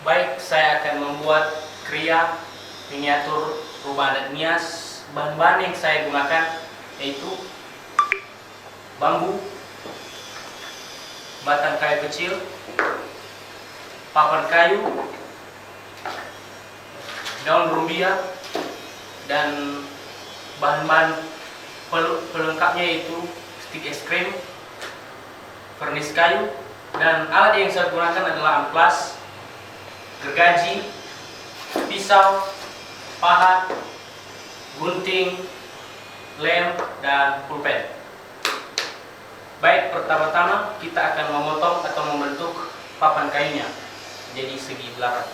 Baik, saya akan membuat kriya miniatur rumah adat Nias. Bahan-bahan yang saya gunakan yaitu bambu, batang kayu kecil, papan kayu, daun rumbia, dan bahan-bahan pelengkapnya yaitu stik es krim, vernis kayu, dan alat yang saya gunakan adalah amplas, gergaji, pisau, pahat, gunting, lem, dan pulpen. Baik, pertama-tama kita akan memotong atau membentuk papan kayunya jadi segi belakang.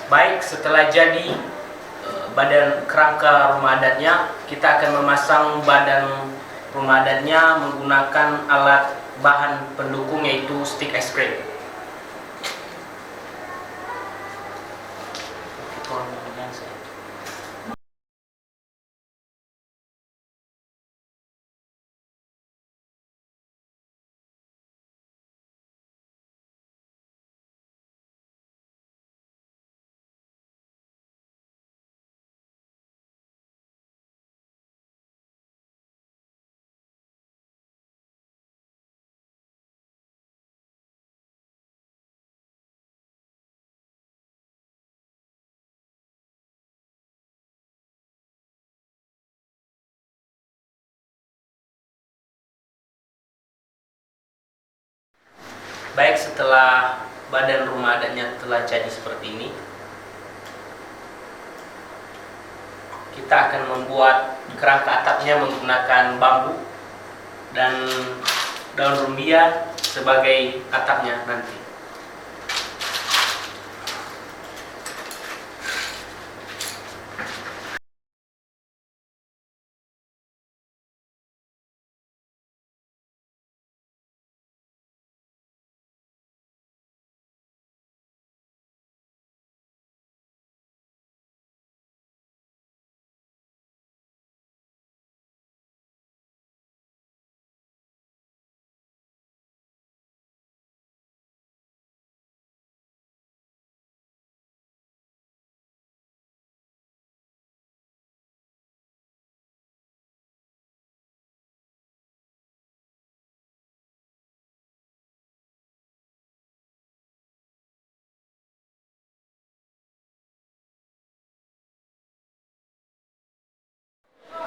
Baik, setelah jadi badan kerangka rumah adatnya, kita akan memasang badan rumah adatnya menggunakan alat bahan pendukung yaitu stik es krim. Baik, setelah badan rumah adatnya telah jadi seperti ini, kita akan membuat kerangka atapnya menggunakan bambu dan daun rumbia sebagai atapnya nanti.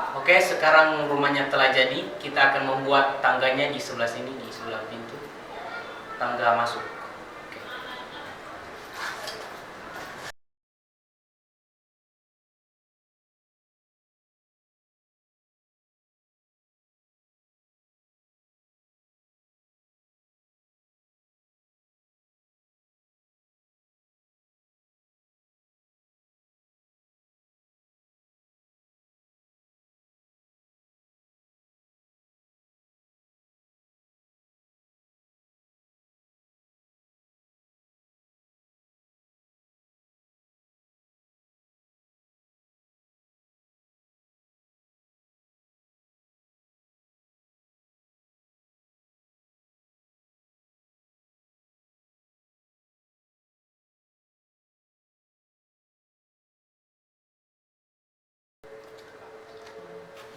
Oke, sekarang rumahnya telah jadi. Kita akan membuat tangganya di sebelah sini, di sebelah pintu tangga masuk. Oke.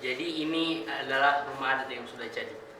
Jadi ini adalah rumah adat yang sudah jadi.